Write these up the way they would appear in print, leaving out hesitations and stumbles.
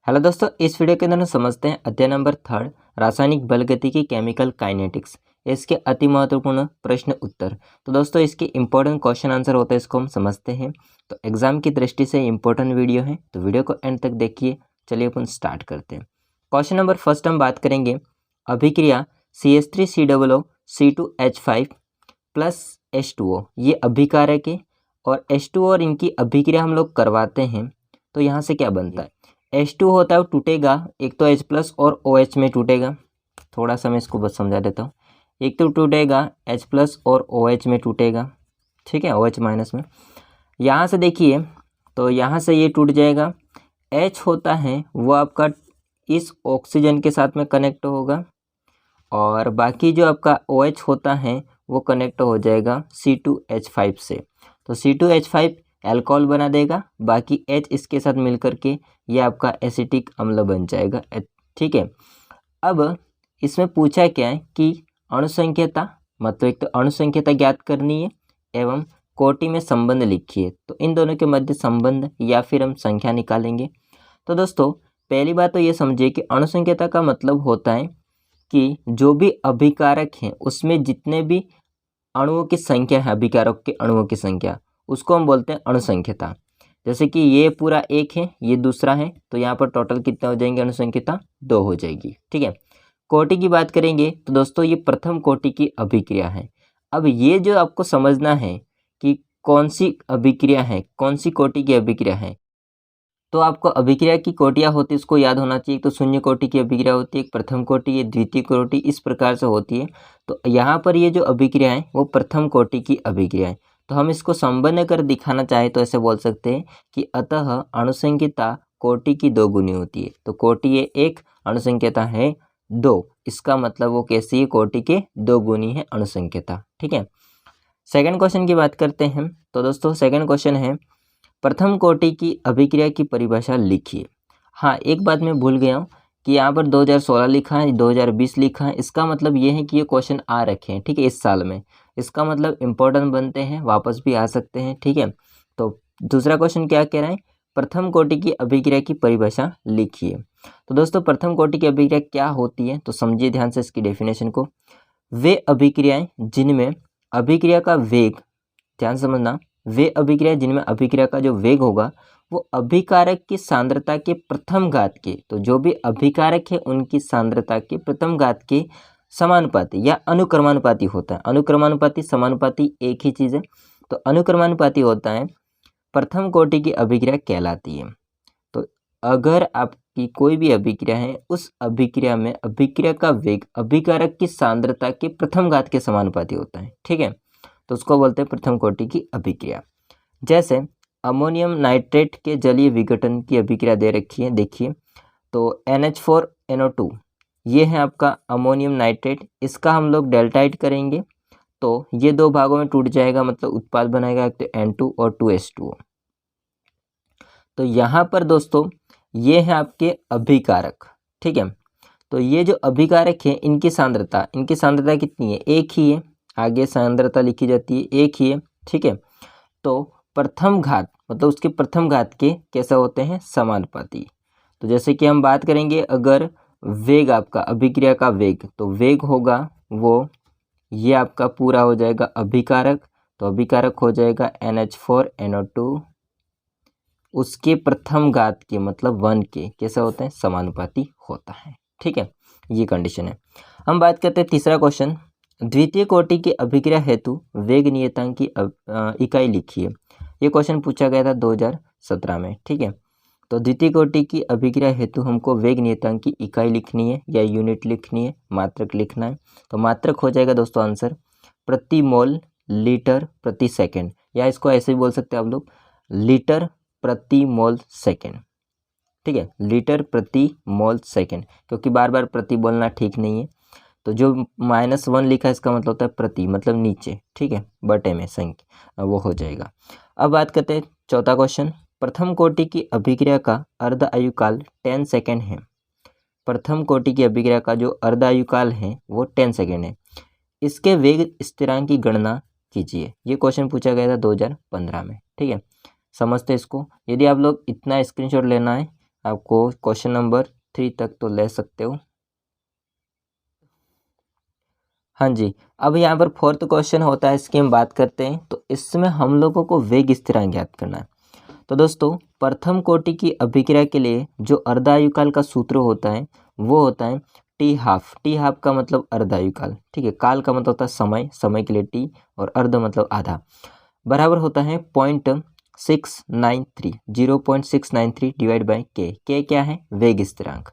Hello दोस्तों, इस video के अंदर हम समझते हैं अध्याय नंबर 3 रासायनिक बलगतिकी केमिकल काइनेटिक्स। इसके अति महत्वपूर्ण प्रश्न उत्तर। तो दोस्तों इसके इंपॉर्टेंट क्वेश्चन आंसर होता है, इसको हम समझते हैं। तो एग्जाम की दृष्टि से इंपॉर्टेंट वीडियो है, तो वीडियो को एंड तक देखिए। चलिए अपन स्टार्ट करते हैं। क्वेश्चन नंबर फर्स्ट हम बात करेंगे अभिक्रिया CH3COO C2H5 प्लस H2O, ये अभिकारक है और H2O और इनकी अभिक्रिया हम लोग करवाते हैं। तो यहाँ से क्या बनता है, H2 होता है वो टूटेगा, एक तो H प्लस और OH में टूटेगा। थोड़ा सा मैं इसको बस समझा देता हूँ। एक तो टूटेगा H प्लस और OH में टूटेगा, ठीक है, OH माइनस में। यहाँ से देखिए, तो यहाँ से ये टूट जाएगा। H होता है वो आपका इस ऑक्सीजन के साथ में कनेक्ट होगा और बाकी जो आपका OH होता है वो कनेक्ट हो जाएगा C2H5 से। तो C2H5 अल्कोहल बना देगा, बाकी H इसके साथ मिलकर के ये आपका एसिटिक अम्ल बन जाएगा, ठीक है। अब इसमें पूछा क्या है कि अणुसंख्यता, मतलब एक तो अणुसंख्यता ज्ञात करनी है एवं कोटि में संबंध लिखिए। तो इन दोनों के मध्य संबंध या फिर हम संख्या निकालेंगे। तो दोस्तों पहली बात तो ये समझिए कि अणुसंख्यता का मतलब होता है कि जो भी अभिकारक हैं उसमें जितने भी अणुओं की संख्या है, अभिकारक के अणुओं की संख्या, उसको हम बोलते हैं अणुसंख्यता। जैसे कि ये पूरा 1 है, ये दूसरा है, तो यहाँ पर टोटल कितना हो जाएंगे, अणुसंख्यता 2 हो जाएगी, ठीक है। कोटि की बात करेंगे तो दोस्तों ये प्रथम कोटि की अभिक्रिया है। अब ये जो आपको समझना है कि कौन सी अभिक्रिया है, कौन सी कोटि की अभिक्रिया है। तो आपको अभिक्रिया की कोटियाँ होती है, उसको याद होना चाहिए। तो शून्य कोटि की अभिक्रिया होती है, एक प्रथम कोटि, ये द्वितीय कोटि, इस प्रकार से होती है। तो यहाँ पर ये जो अभिक्रिया है वो प्रथम कोटि की अभिक्रिया है। तो हम इसको संबंध कर दिखाना चाहे तो ऐसे बोल सकते हैं कि अतः अणुसंख्यता कोटि की 2 गुनी होती है। तो कोटि है 1, अणुसंख्यता है 2, इसका मतलब वो कैसी है, कोटि के 2 गुनी है अणुसंख्यता, ठीक है। सेकंड क्वेश्चन की बात करते हैं। तो दोस्तों सेकंड क्वेश्चन है प्रथम कोटि की अभिक्रिया की परिभाषा लिखिए। हाँ, एक बात मैं भूल गया हूँ कि यहाँ पर 2016 लिखा है, 2020 लिखा है। इसका मतलब ये है कि ये क्वेश्चन आ रखे हैं, ठीक है, इस साल में। इसका मतलब इम्पोर्टेंट बनते हैं, वापस भी आ सकते हैं, ठीक है। तो दूसरा क्वेश्चन क्या कह रहा है, प्रथम कोटि की अभिक्रिया की परिभाषा लिखिए। तो दोस्तों प्रथम कोटि की अभिक्रिया क्या होती है, तो समझिए ध्यान से इसकी डेफिनेशन को। वे अभिक्रियाएं जिनमें अभिक्रिया का वेग, ध्यान समझना, वे अभिक्रिया जिनमें अभिक्रिया का जो वेग होगा वो अभिकारक की सांद्रता के प्रथम घात के, तो जो भी अभिकारक है उनकी सांद्रता के प्रथम घात के समानुपाती या अनुक्रमानुपाती होता है। अनुक्रमानुपाती समानुपाती एक ही चीज़ है, तो अनुक्रमानुपाती होता है, प्रथम कोटि की अभिक्रिया कहलाती है। तो अगर आपकी कोई भी अभिक्रिया है, उस अभिक्रिया में अभिक्रिया का वेग अभिकारक की सांद्रता के प्रथम घात के समानुपाती होता है, ठीक है। तो उसको बोलते हैं प्रथम कोटि की अभिक्रिया। जैसे अमोनियम नाइट्रेट के जलीय विघटन की अभिक्रिया दे रखी है, देखिए। तो NH4NO2 ये है आपका अमोनियम नाइट्रेट, इसका हम लोग डेल्टाइट करेंगे तो ये 2 भागों में टूट जाएगा, मतलब उत्पाद बनाएगा, एक तो N2 और 2H2O। तो यहाँ पर दोस्तों ये है आपके अभिकारक, ठीक है। तो ये जो अभिकारक है इनकी सांद्रता कितनी है, एक ही है। आगे सांद्रता लिखी जाती है, एक ही है, ठीक है। तो प्रथम घात मतलब उसके प्रथम घात के कैसा होते हैं, समानुपाती। तो जैसे कि हम बात करेंगे अगर वेग आपका अभिक्रिया का वेग, तो वेग होगा वो ये आपका पूरा हो जाएगा अभिकारक, तो अभिकारक हो जाएगा NH4NO2, उसके प्रथम घात के मतलब 1 के कैसा होता है, समानुपाती होता है, ठीक है। ये कंडीशन है। हम बात करते हैं तीसरा क्वेश्चन, द्वितीय कोटि की अभिक्रिया हेतु वेग नियतांक की इकाई लिखिए। ये क्वेश्चन पूछा गया था 2017 में, ठीक है। तो द्वितीय कोटि की अभिक्रिया हेतु हमको वेग नियतांक की इकाई लिखनी है या यूनिट लिखनी है, मात्रक लिखना है। तो मात्रक हो जाएगा दोस्तों आंसर प्रति मोल लीटर प्रति सेकेंड, या इसको ऐसे भी बोल सकते हैं आप लोग, लीटर प्रति मोल सेकेंड, ठीक है, लीटर प्रति मोल सेकेंड, क्योंकि बार बार प्रति बोलना ठीक नहीं है। तो जो -1 लिखा है इसका मतलब होता है प्रति, मतलब नीचे, ठीक है, बटे में संख्या वो हो जाएगा। अब बात करते हैं चौथा क्वेश्चन, प्रथम कोटि की अभिक्रिया का अर्ध आयुकाल 10 सेकेंड है। प्रथम कोटि की अभिक्रिया का जो अर्ध आयुकाल है वो 10 सेकेंड है। इसके वेग स्थिरांक की गणना कीजिए। ये क्वेश्चन पूछा गया था 2015 में, ठीक है। समझते इसको। यदि आप लोग इतना स्क्रीनशॉट लेना है आपको क्वेश्चन नंबर 3 तक तो ले सकते हो। हाँ जी, अब यहाँ पर फोर्थ क्वेश्चन होता है, इसकी हम बात करते हैं। तो इसमें हम लोगों को वेग स्थिरांक ज्ञात करना है। तो दोस्तों प्रथम कोटि की अभिक्रिया के लिए जो अर्धायुकाल का सूत्र होता है वो होता है टी हाफ। टी हाफ का मतलब अर्धायुकाल, ठीक है। काल का मतलब होता है समय, समय के लिए टी, और अर्ध मतलब आधा, बराबर होता है 0.693, 0.693 डिवाइड बाई के। के क्या है? वेग स्थिरांक।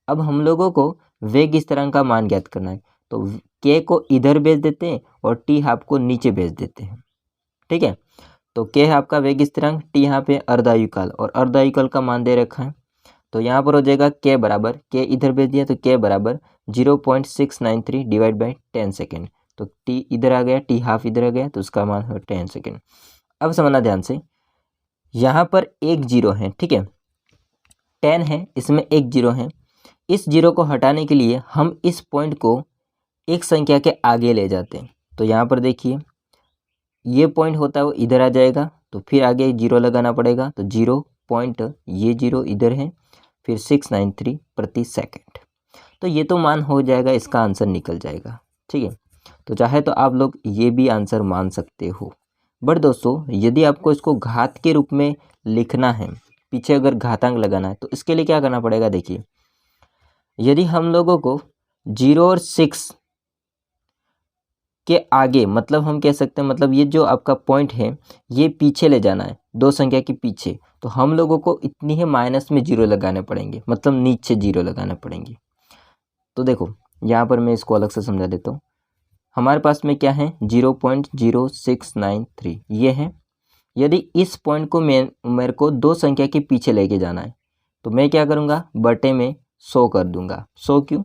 अब हम लोगों को वेग स्थिरांक का मान ज्ञात करना है। तो के को इधर भेज देते हैं और टी हाफ को नीचे भेज देते हैं, ठीक है। तो के है आपका वेग स्थिरांक, टी यहाँ पे अर्धायुकाल, और अर्धायुकाल का मान दे रखा है। तो यहाँ पर हो जाएगा के बराबर, के इधर भेज दिया तो के बराबर 0.693 डिवाइड बाई 10 सेकेंड। तो टी इधर आ गया, टी हाफ इधर आ गया, तो उसका मान है 10 सेकेंड। अब समझना ध्यान से, यहाँ पर एक जीरो है, ठीक है। 10 है, इसमें एक जीरो है। इस जीरो को हटाने के लिए हम इस पॉइंट को एक संख्या के आगे ले जाते हैं। तो यहाँ पर देखिए ये पॉइंट होता है वो इधर आ जाएगा, तो फिर आगे जीरो लगाना पड़ेगा। तो 0. ये जीरो इधर है, फिर 693 प्रति सेकंड। तो ये तो मान हो जाएगा, इसका आंसर निकल जाएगा, ठीक है। तो चाहे तो आप लोग ये भी आंसर मान सकते हो। बट दोस्तों यदि आपको इसको घात के रूप में लिखना है, पीछे अगर घातांक लगाना है, तो इसके लिए क्या करना पड़ेगा। देखिए यदि हम लोगों को 0 और 6 के आगे, मतलब हम कह सकते हैं, मतलब ये जो आपका पॉइंट है ये पीछे ले जाना है, दो संख्या के पीछे, तो हम लोगों को इतनी ही माइनस में जीरो लगाने पड़ेंगे, मतलब नीचे जीरो लगाने पड़ेंगे। तो देखो यहाँ पर मैं इसको अलग से समझा देता हूँ। हमारे पास में क्या है 0.0693 ये है। यदि इस पॉइंट को मेरे को दो संख्या के पीछे लेके जाना है, तो मैं क्या करूँगा, बटे में 100 कर दूंगा। 100 क्यों?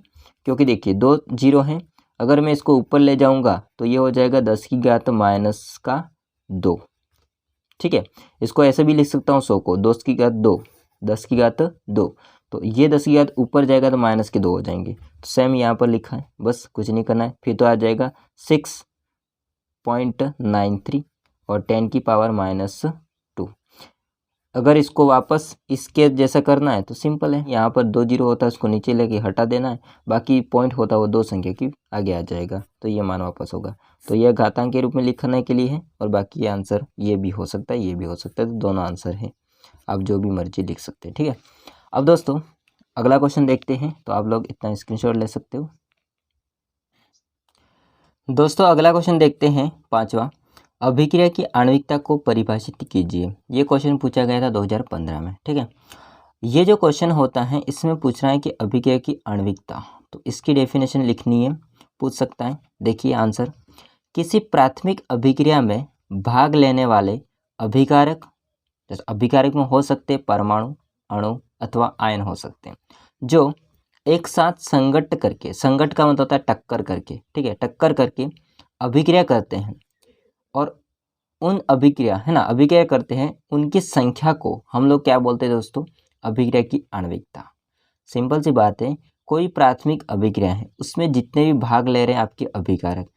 क्योंकि देखिए दो जीरो हैं, अगर मैं इसको ऊपर ले जाऊंगा तो ये हो जाएगा 10 की घात माइनस का 2, ठीक है। इसको ऐसे भी लिख सकता हूँ 100 को 10 की घात 2, 10 की घात 2। तो ये 10 की घात ऊपर जाएगा तो माइनस के 2 हो जाएंगे। तो सेम यहाँ पर लिखा है, बस कुछ नहीं करना है। फिर तो आ जाएगा 6.93 और 10 की पावर -2। अगर इसको वापस इसके जैसा करना है तो सिंपल है, यहाँ पर 2 जीरो होता है उसको नीचे लेके हटा देना है, बाकी पॉइंट होता है वो दो संख्या की आगे आ जाएगा, तो ये मान वापस होगा। तो यह घातांक के रूप में लिखने के लिए है, और बाकी ये आंसर ये भी हो सकता है, ये भी हो सकता है, तो दोनों आंसर है, आप जो भी मर्जी लिख सकते हैं, ठीक है। अब दोस्तों अगला क्वेश्चन देखते हैं, तो आप लोग इतना स्क्रीनशॉट ले सकते हो। दोस्तों अगला क्वेश्चन देखते हैं, पांचवा, अभिक्रिया की आणविकता को परिभाषित कीजिए। ये क्वेश्चन पूछा गया था 2015 में, ठीक है। ये जो क्वेश्चन होता है इसमें पूछ रहा है कि अभिक्रिया की आणविकता, तो इसकी डेफिनेशन लिखनी है, पूछ सकता है। देखिए आंसर, किसी प्राथमिक अभिक्रिया में भाग लेने वाले अभिकारक, जैसे अभिकारक में हो सकते परमाणु, अणु अथवा आयन हो सकते हैं, जो एक साथ संगठ करके, संगठ का मतलब होता है टक्कर करके, ठीक है, टक्कर करके अभिक्रिया करते हैं, और उन अभिक्रिया है ना, अभिक्रिया करते हैं, उनकी संख्या को हम लोग क्या बोलते हैं दोस्तों, अभिक्रिया की आणविकता। सिंपल सी बात है, कोई प्राथमिक अभिक्रिया है, उसमें जितने भी भाग ले रहे हैं आपके अभिकारक,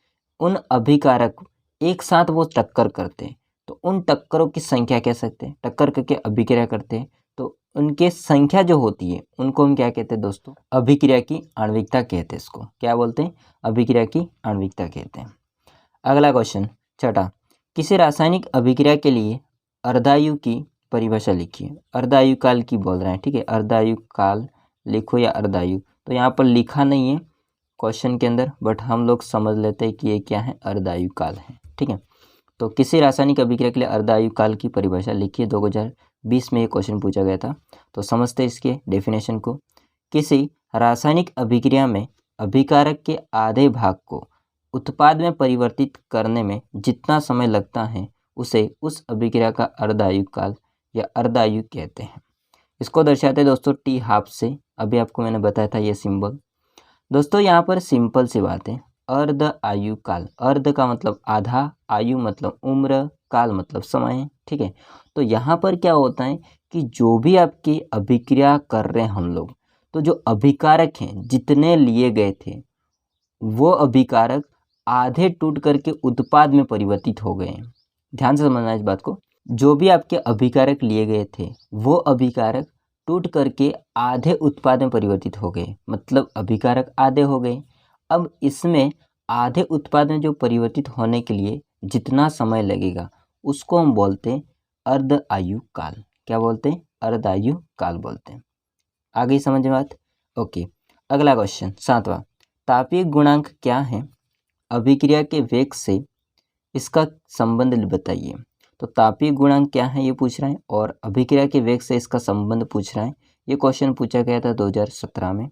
उन अभिकारक एक साथ वो टक्कर करते हैं, तो उन टक्करों की संख्या कह सकते हैं, टक्कर करके अभिक्रिया करते हैं, तो उनके संख्या जो होती है उनको हम क्या कहते हैं दोस्तों, अभिक्रिया की आणविकता कहते हैं। इसको क्या बोलते हैं, अभिक्रिया की आणविकता कहते हैं। अगला क्वेश्चन छठा, किसी रासायनिक अभिक्रिया के लिए अर्धायु की परिभाषा लिखिए। अर्धायु काल की बोल रहे हैं, ठीक है, अर्धायु काल लिखो या अर्धायु, तो यहाँ पर लिखा नहीं है क्वेश्चन के अंदर, बट हम लोग समझ लेते हैं कि ये क्या है, अर्धायु काल है, ठीक है। तो किसी रासायनिक अभिक्रिया के लिए अर्धायु काल की परिभाषा लिखिए। 2020 में ये क्वेश्चन पूछा गया था, तो समझते इसके डेफिनेशन को। किसी रासायनिक अभिक्रिया में अभिकारक के आधे भाग को उत्पाद में परिवर्तित करने में जितना समय लगता है उसे उस अभिक्रिया का अर्धायु काल या अर्धायु कहते हैं। इसको दर्शाते हैं दोस्तों टी हाफ से, अभी आपको मैंने बताया था ये सिंबल। दोस्तों यहाँ पर सिंपल सी बात है, अर्ध आयु काल, अर्ध का मतलब आधा, आयु मतलब उम्र, काल मतलब समय, ठीक है। तो यहाँ पर क्या होता है कि जो भी आपकी अभिक्रिया कर रहे हैं हम लोग, तो जो अभिकारक हैं जितने लिए गए थे वो अभिकारक आधे टूट करके उत्पाद में परिवर्तित हो गए हैं। ध्यान से समझना इस बात को, जो भी आपके अभिकारक लिए गए थे वो अभिकारक टूट करके आधे उत्पाद में परिवर्तित हो गए, मतलब अभिकारक आधे हो गए। अब इसमें आधे उत्पाद में जो परिवर्तित होने के लिए जितना समय लगेगा उसको हम बोलते हैं अर्ध आयु काल। क्या बोलते हैं? अर्ध आयु काल बोलते हैं। आगे समझ में बात? ओके। अगला क्वेश्चन 7वां, तापीय गुणांक क्या है? अभिक्रिया के वेग से इसका संबंध बताइए। तो तापीय गुणांक क्या है ये पूछ रहा है और अभिक्रिया के वेग से इसका संबंध पूछ रहा है। ये क्वेश्चन पूछा गया था 2017 में।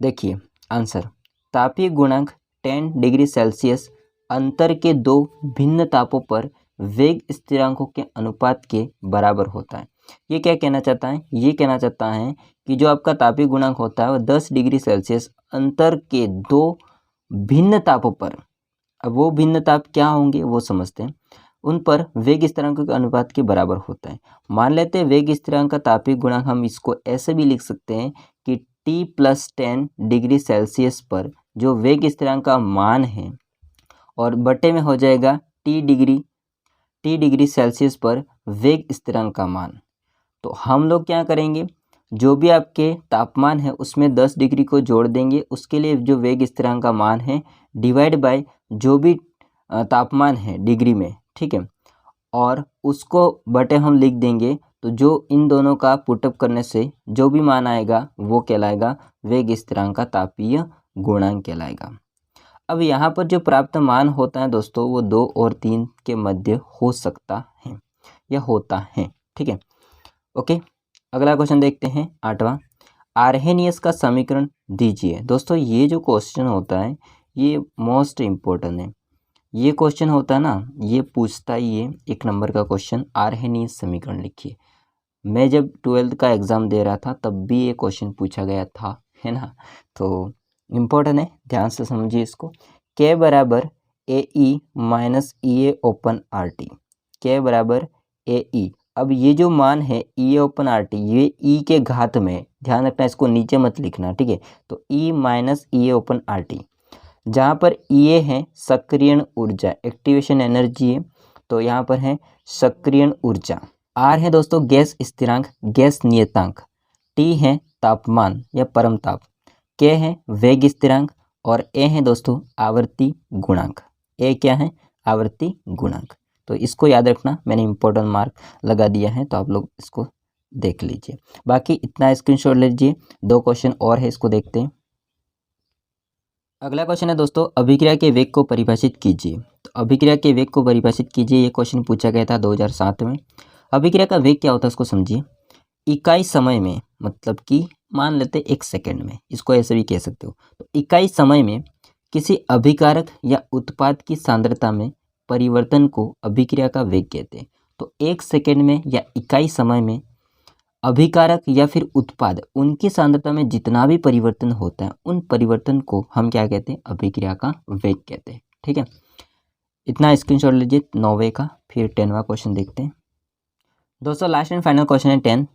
देखिए आंसर, तापीय गुणांक 10 डिग्री सेल्सियस अंतर के दो भिन्न तापों पर वेग स्थिरांकों के अनुपात के बराबर होता है। ये क्या कहना चाहता है? ये कहना चाहता है कि जो आपका तापीय गुणांक होता है वो 10 डिग्री सेल्सियस अंतर के दो भिन्न तापों पर, अब वो भिन्न ताप क्या होंगे वो समझते हैं, उन पर वेग स्थिरांक के अनुपात के बराबर होता है। मान लेते हैं वेग स्थिरांक का तापीय गुणांक हम इसको ऐसे भी लिख सकते हैं कि T+10 डिग्री सेल्सियस पर जो वेग स्थिरांक का मान है और बटे में हो जाएगा T डिग्री सेल्सियस पर वेग स्थिरांक का मान। तो हम लोग क्या करेंगे, जो भी आपके तापमान है उसमें 10 डिग्री को जोड़ देंगे, उसके लिए जो वेग स्थिरांक का मान है डिवाइड बाय जो भी तापमान है डिग्री में, ठीक है, और उसको बटे हम लिख देंगे। तो जो इन दोनों का पुटअप करने से जो भी मान आएगा वो कहलाएगा वेग स्थिरांक का तापीय गुणांक कहलाएगा। अब यहाँ पर जो प्राप्त मान होता है दोस्तों वो 2 और 3 के मध्य हो सकता है या होता है, ठीक है। ओके, अगला क्वेश्चन देखते हैं 8वां, आर्हेनियस का समीकरण दीजिए। दोस्तों ये जो क्वेश्चन होता है ये मोस्ट इम्पोर्टेंट है। ये क्वेश्चन होता है ना, ये पूछता ही है 1 नंबर का क्वेश्चन, आर्हेनियस समीकरण लिखिए। मैं जब 12th का एग्ज़ाम दे रहा था तब भी ये क्वेश्चन पूछा गया था, है ना, तो इम्पोर्टेंट है, ध्यान से समझिए इसको। के बराबर AE minus EA open RT, के बराबर AE। अब ये जो मान है EA ओपन RT, ये E के घात में, ध्यान रखना इसको नीचे मत लिखना, ठीक है। तो E minus EA open RT, जहाँ पर EA है सक्रियण ऊर्जा, एक्टिवेशन एनर्जी है, तो यहाँ पर है सक्रियण ऊर्जा। R है दोस्तों गैस स्थिरांक, गैस नियतांक। T है तापमान या परम ताप। K है वेग स्थिरांक और A है दोस्तों आवर्ती गुणांक। A क्या है? आवर्ती गुणांक। तो इसको याद रखना, मैंने इंपॉर्टेंट मार्क लगा दिया है, तो आप लोग इसको देख लीजिए। बाकी इतना स्क्रीनशॉट लीजिए। 2 क्वेश्चन और है, इसको देखते हैं। अगला क्वेश्चन है दोस्तों, अभिक्रिया के वेग को परिभाषित कीजिए। तो अभिक्रिया के वेग को परिभाषित कीजिए, ये क्वेश्चन पूछा गया था 2007 में। अभिक्रिया का वेग क्या होता है उसको समझिए। इकाई समय में, मतलब कि मान लेते 1 सेकेंड में, इसको ऐसे भी कह सकते हो। तो इकाई समय में किसी अभिकारक या उत्पाद की सांद्रता में परिवर्तन को अभिक्रिया का वेग कहते हैं। तो 1 सेकेंड में या इकाई समय में अभिकारक या फिर उत्पाद, उनकी सांद्रता में जितना भी परिवर्तन होता है उन परिवर्तन को हम क्या कहते हैं? अभिक्रिया का वेग कहते हैं, ठीक है। इतना स्क्रीनशॉट लीजिए 9वें का। फिर 10वां क्वेश्चन देखते हैं दोस्तों। लास्ट एंड फाइनल क्वेश्चन है 10,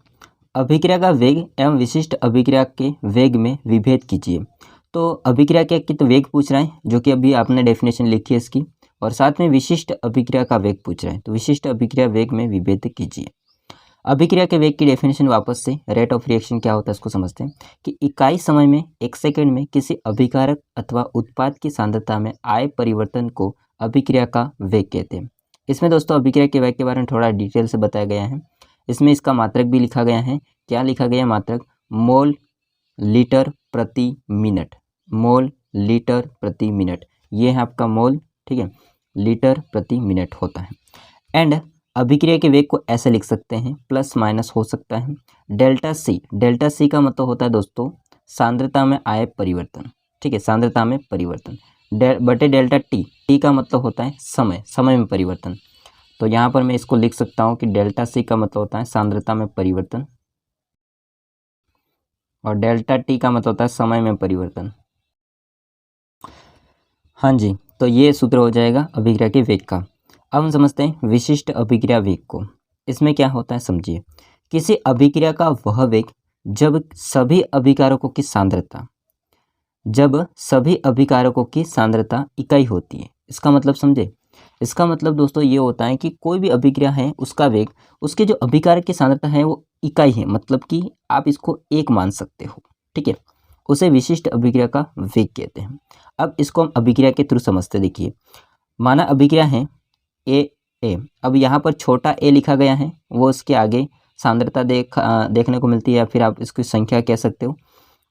अभिक्रिया का वेग एवं विशिष्ट अभिक्रिया के वेग में विभेद कीजिए। तो अभिक्रिया के तो वेग पूछ रहा है, जो कि अभी आपने डेफिनेशन लिखी है इसकी, और साथ में विशिष्ट अभिक्रिया का वेग पूछ रहा है। तो विशिष्ट अभिक्रिया वेग में विभेद कीजिए। अभिक्रिया के वेग की डेफिनेशन वापस से, रेट ऑफ रिएक्शन क्या होता है इसको समझते हैं कि इकाई समय में 1 सेकेंड में किसी अभिकारक अथवा उत्पाद की सांद्रता में आए परिवर्तन को अभिक्रिया का वेग कहते हैं। इसमें दोस्तों अभिक्रिया के वेग के बारे में थोड़ा डिटेल से बताया गया है। इसमें इसका मात्रक भी लिखा गया है। क्या लिखा गया मात्रक? मोल लीटर प्रति मिनट, मोल लीटर प्रति मिनट, ये है आपका मोल, ठीक है, लीटर प्रति मिनट होता है। एंड अभिक्रिया के वेग को ऐसे लिख सकते हैं, प्लस माइनस हो सकता है, डेल्टा सी। डेल्टा सी का मतलब होता है दोस्तों सांद्रता में आए परिवर्तन, ठीक है, सांद्रता में परिवर्तन, बटे डेल्टा टी। टी का मतलब होता है समय, समय में परिवर्तन। तो यहाँ पर मैं इसको लिख सकता हूँ कि डेल्टा सी का मतलब होता है सांद्रता में परिवर्तन और डेल्टा टी का मतलब होता है समय में परिवर्तन। हाँ जी, तो ये सूत्र हो जाएगा अभिक्रिया के वेग का। अब हम समझते हैं विशिष्ट अभिक्रिया वेग को। इसमें क्या होता है समझिए। किसी अभिक्रिया का वह वेग जब सभी अभिकारकों की सांद्रता, इकाई होती है। इसका मतलब समझे, इसका मतलब दोस्तों ये होता है कि कोई भी अभिक्रिया है उसका वेग उसके जो अभिकारक की सांद्रता है वो इकाई है, मतलब कि आप इसको एक मान सकते हो, ठीक है। उसे विशिष्ट अभिक्रिया का वेग कहते हैं। अब इसको हम अभिक्रिया के थ्रू समझते। देखिए, माना अभिक्रिया है ए, अब यहाँ पर छोटा ए लिखा गया है, वो उसके आगे सांद्रता देखने को मिलती है, या फिर आप इसकी संख्या कह सकते हो।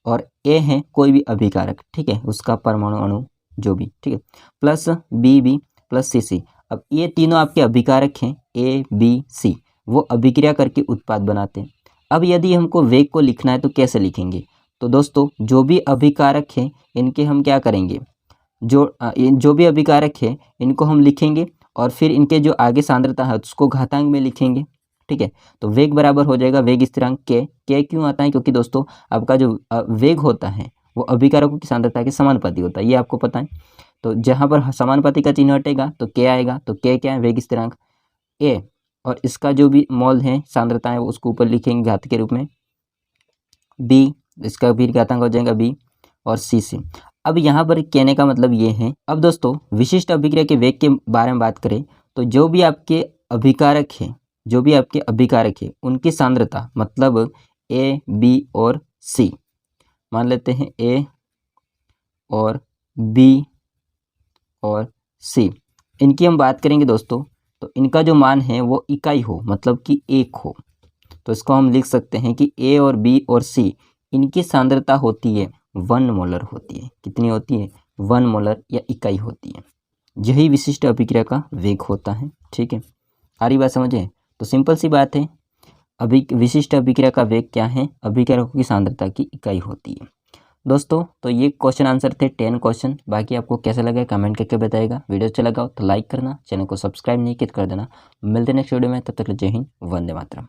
और ए है कोई भी अभिकारक, ठीक है, उसका परमाणु अणु जो भी, ठीक है, प्लस बी प्लस सी। अब ये तीनों आपके अभिकारक हैं ए बी सी, वो अभिक्रिया करके उत्पाद बनाते हैं। अब यदि हमको वेग को लिखना है तो कैसे लिखेंगे? तो दोस्तों जो भी अभिकारक हैं इनके हम क्या करेंगे, जो भी अभिकारक है इनको हम लिखेंगे और फिर इनके जो आगे सांद्रता है उसको घातांक में लिखेंगे, ठीक है। तो वेग बराबर हो जाएगा वेग स्थिरांक के क्यों आता है? क्योंकि दोस्तों आपका जो वेग होता है वो अभिकारकों की सांद्रता के समानुपाती होता है, ये आपको पता है। तो जहाँ पर समानुपाती का चिन्ह हटेगा तो के आएगा, तो के क्या है? वेग स्थिरांक ए, और इसका जो भी मोल है सांद्रता है वो उसको ऊपर लिखेंगे घात के रूप में, बी, इसका भी घातांक हो जाएगा बी, और सी। अब यहाँ पर कहने का मतलब ये है। अब दोस्तों विशिष्ट अभिक्रिया के वेग के बारे में बात करें तो जो भी आपके अभिकारक है उनकी सांद्रता, मतलब ए बी और सी, मान लेते हैं ए और बी और सी, इनकी हम बात करेंगे दोस्तों, तो इनका जो मान है वो इकाई हो, मतलब कि एक हो। तो इसको हम लिख सकते हैं कि ए और बी और सी इनकी सांद्रता होती है 1 मोलर होती है। कितनी होती है? 1 मोलर या इकाई होती है। यही विशिष्ट अभिक्रिया का वेग होता है, ठीक है। आ रही बात समझे? तो सिंपल सी बात है, विशिष्ट अभिक्रिया का वेग क्या है? अभिकारकों की सांद्रता की इकाई होती है। दोस्तों तो ये क्वेश्चन आंसर थे 10 क्वेश्चन। बाकी आपको कैसा लगा कमेंट करके बताइएगा। वीडियो अच्छा लगा हो तो लाइक करना, चैनल को सब्सक्राइब नहीं किया तो कर देना। मिलते हैं नेक्स्ट वीडियो में, तब तक जय हिंद, वंदे मातरम।